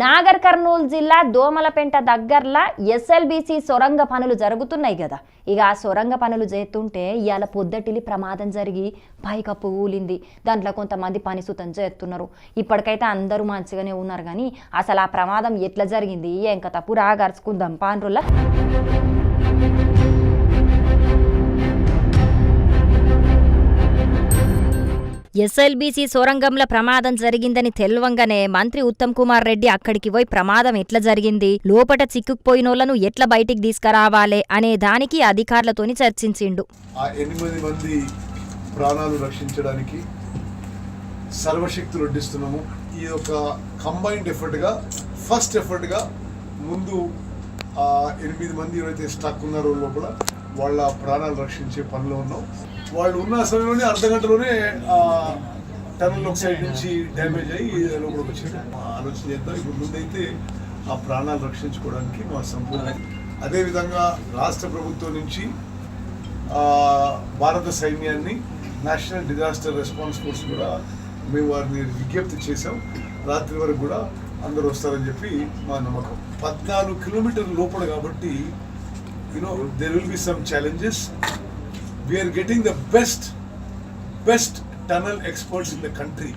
నాగర్ కర్నూలు జిల్లా దోమలపెంట దగ్గర్ల ఎస్ఎల్బీసీ సొరంగ పనులు జరుగుతున్నాయి కదా. ఇక ఆ సొరంగ పనులు చేస్తుంటే ఇవాళ పొద్దటిలి ప్రమాదం జరిగి పైకప్పు ఊలింది. దాంట్లో కొంతమంది పనిసుతం చేస్తున్నారు. ఇప్పటికైతే అందరూ మంచిగానే ఉన్నారు కానీ అసలు ఆ ప్రమాదం ఎట్లా జరిగింది ఇంకా తప్పు రాగరుచుకుందాం పాండ్రుల. ఎస్ఎల్బీసీ సొరంగంలో ప్రమాదం జరిగిందని తెల్వంగానే మంత్రి ఉత్తమ్ కుమార్ రెడ్డి అక్కడికి పోయి ప్రమాదం ఎట్లా జరిగింది, లోపట చిక్కుకుపోయినోళ్లను ఎట్లా బయటికి తీసుకురావాలే అనే దానికి అధికారులతోని చర్చించిండు. ఆ 8 మంది ప్రాణాలు రక్షించడానికి సర్వశక్తులు వడ్డిస్తున్నాము. ఈ ఒక కంబైన్డ్ ఎఫర్ట్గా ఫస్ట్ ఎఫర్ట్గా ముందు 8 మంది ఎవరైతే స్టక్ ఉన్నారో లోపల వాళ్ళ ప్రాణాలు రక్షించే పనిలో ఉన్నాం. వాళ్ళు ఉన్న సమయంలోనే అర్ధగంటలోనే టనల్ ఒక సైడ్ నుంచి డ్యామేజ్ అయ్యి లోపలికి వచ్చి ఆలోచన చేద్దాం. ఇప్పుడు ముందైతే ఆ ప్రాణాలు రక్షించుకోవడానికి మా సంపూర్ణ. అదేవిధంగా రాష్ట్ర ప్రభుత్వం నుంచి భారత సైన్యాన్ని నేషనల్ డిజాస్టర్ రెస్పాన్స్ ఫోర్స్ కూడా మేము వారిని విజ్ఞప్తి చేసాం. రాత్రి వరకు కూడా అందరూ వస్తారని చెప్పి మా నమ్మకం. 14 కిలోమీటర్ల లోపల కాబట్టి there will be some challenges. We are getting the best tunnel experts in the country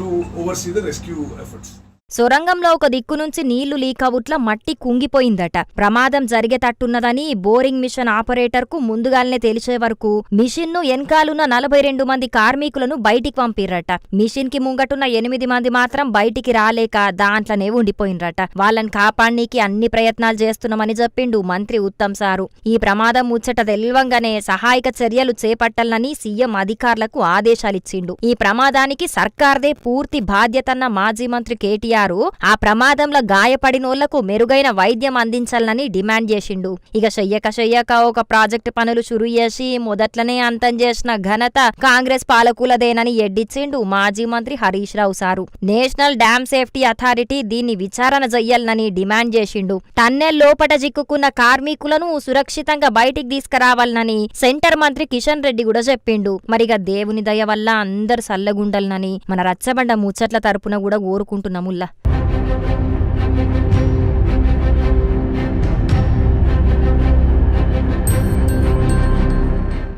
to oversee the rescue efforts. సొరంగంలో ఒక దిక్కు నుంచి నీళ్లు లీక్ అవుట్ల మట్టి కుంగిపోయిందట. ప్రమాదం జరిగేటట్టున్నదని బోరింగ్ మిషన్ ఆపరేటర్ కు ముందుగానే తెలిసే వరకు మిషన్ ను ఎన్కాలున్న 42 మంది కార్మికులను బయటికి పంపిర్రట. మిషన్ కి ముంగటున్న 8 మంది మాత్రం బయటికి రాలేక దాంట్లోనే ఉండిపోయినరట. వాళ్ళని కాపాడనీకి అన్ని ప్రయత్నాలు చేస్తున్నామని చెప్పిండు మంత్రి ఉత్తమ్ సారు. ఈ ప్రమాదం ముచ్చట తెల్వంగానే సహాయక చర్యలు చేపట్టాలని సీఎం అధికారులకు ఆదేశాలిచ్చిండు. ఈ ప్రమాదానికి సర్కార్దే పూర్తి బాధ్యతన్న మాజీ మంత్రి కేటీఆర్ ఆ ప్రమాదంలో గాయపడినోళ్లకు మెరుగైన వైద్యం అందించాలని డిమాండ్ చేసిండు. ఇక చెయ్యక ఒక ప్రాజెక్టు పనులు షురు చేసి మొదట్లనే అంతం చేసిన ఘనత కాంగ్రెస్ పాలకులదేనని ఎడ్డిచ్చిండు మాజీ మంత్రి Harish Rao sir. National Dam Safety Authority దీన్ని విచారణ చెయ్యాలని డిమాండ్ చేసిండు. టన్నెల్ లోపట చిక్కుకున్న కార్మికులను సురక్షితంగా బయటికి తీసుకురావాలని సెంటర్ మంత్రి కిషన్ రెడ్డి కూడా చెప్పిండు. మరిగా దేవుని దయ వల్ల అందరు సల్లగుండాలని మన రచ్చబండ ముచ్చట్ల తరపున కూడా కోరుకుంటున్నాముల్లా.